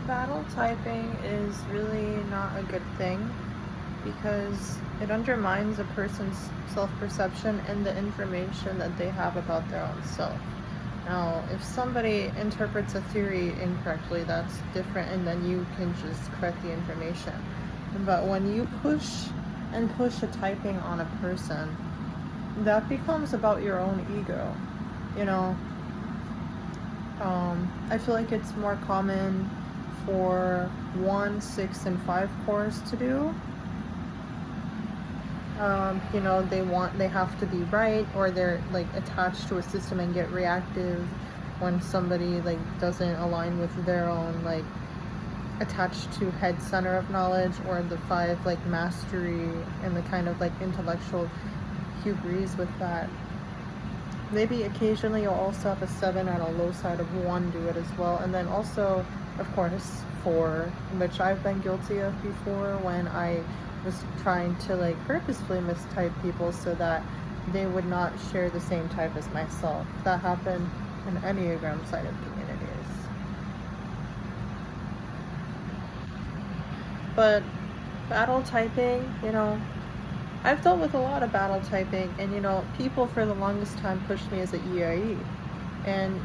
Battle typing is really not a good thing because it undermines a person's self-perception and the information that they have about their own self. Now, if somebody interprets a theory incorrectly, that's different, and then you can just correct the information. But when you push and push a typing on a person, that becomes about your own ego. You know, I feel like it's more common for 1, 6, and 5 cores to do. They have to be right, or they're like attached to a system and get reactive when somebody like doesn't align with their own like attached to head center of knowledge, or the 5 like mastery and the kind of like intellectual hubris with that. Maybe occasionally you'll also have a 7 on a low side of 1 do it as well. And then also, of course, 4, which I've been guilty of before when I was trying to like purposefully mistype people so that they would not share the same type as myself. That happened in Enneagram sided communities. But battle typing, I've dealt with a lot of battle typing, and people for the longest time pushed me as an EIE. And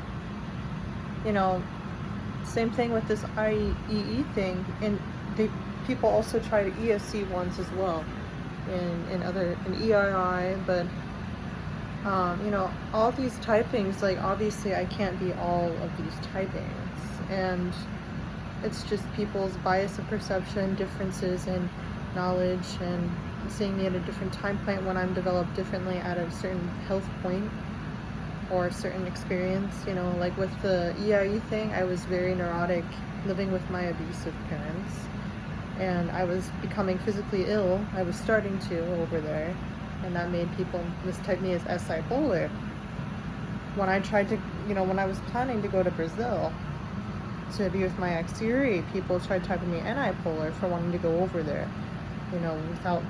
same thing with this IEE thing, and people also try to ESC ones as well in EII, but all these typings, like obviously I can't be all of these typings, and it's just people's bias of perception, differences in knowledge, and seeing me at a different time point when I'm developed differently at a certain health point or a certain experience. Like with the EIE thing, I was very neurotic, living with my abusive parents, and I was becoming physically ill. I was starting to over there, and that made people mistype me as SI polar. When I tried to, when I was planning to go to Brazil to be with my ex Yuri, people tried typing me NI polar for wanting to go over there, without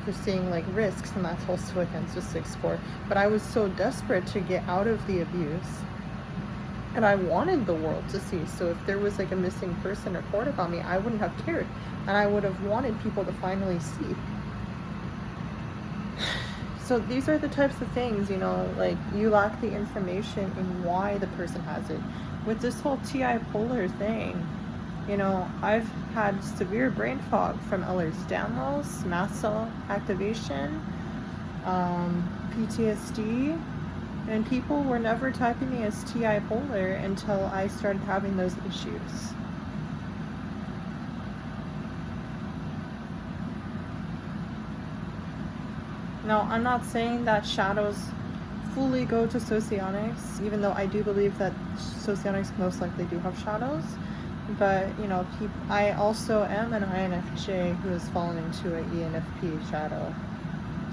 foreseeing like risks, and that's also against a 6 score. But I was so desperate to get out of the abuse, and I wanted the world to see. So if there was like a missing person report about me, I wouldn't have cared, and I would have wanted people to finally see. So these are the types of things, like you lack the information in why the person has it. With this whole TI polar thing, I've had severe brain fog from Ehlers-Danlos, mast cell activation, PTSD, and people were never typing me as TI polar until I started having those issues. Now, I'm not saying that shadows fully go to socionics, even though I do believe that socionics most likely do have shadows. But, I also am an INFJ who has fallen into an ENFP shadow.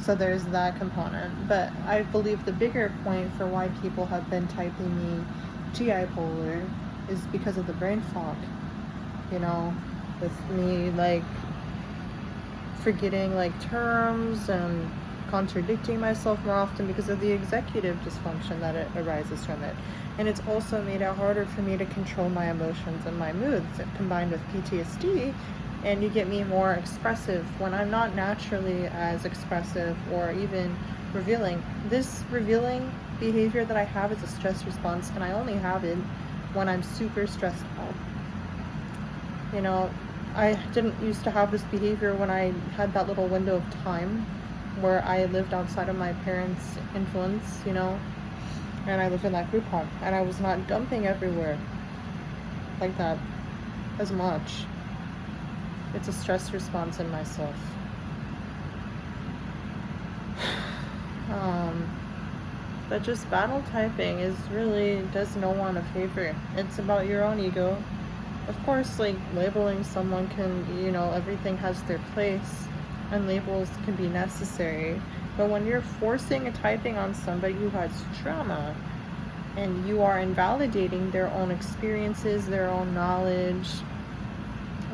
So there's that component. But I believe the bigger point for why people have been typing me TI polar is because of the brain fog. With me, like, forgetting, like, terms and contradicting myself more often because of the executive dysfunction that it arises from it. And it's also made it harder for me to control my emotions and my moods, combined with PTSD, and you get me more expressive when I'm not naturally as expressive or even revealing. This revealing behavior that I have is a stress response, and I only have it when I'm super stressed out. I didn't used to have this behavior when I had that little window of time where I lived outside of my parents' influence, and I lived in that group home, and I was not dumping everywhere like that as much. It's a stress response in myself. But just battle typing does no one a favor. It's about your own ego. Of course, like, labeling someone can, everything has their place, and labels can be necessary. But when you're forcing a typing on somebody who has trauma, and you are invalidating their own experiences, their own knowledge,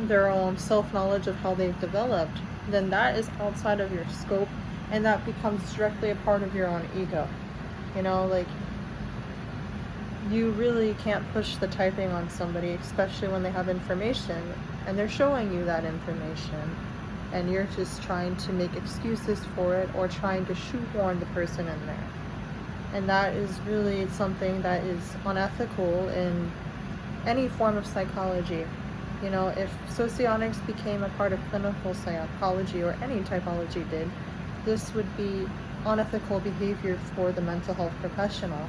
their own self-knowledge of how they've developed, then that is outside of your scope, and that becomes directly a part of your own ego. Like, you really can't push the typing on somebody, especially when they have information and they're showing you that information, and you're just trying to make excuses for it or trying to shoehorn the person in there. And that is really something that is unethical in any form of psychology. You know, if socionics became a part of clinical psychology, or any typology did, this would be unethical behavior for the mental health professional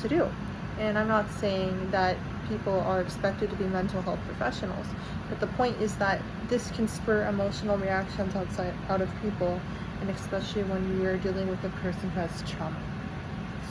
to do. And I'm not saying that people are expected to be mental health professionals, but the point is that this can spur emotional reactions out of people, and especially when you're dealing with a person who has trauma.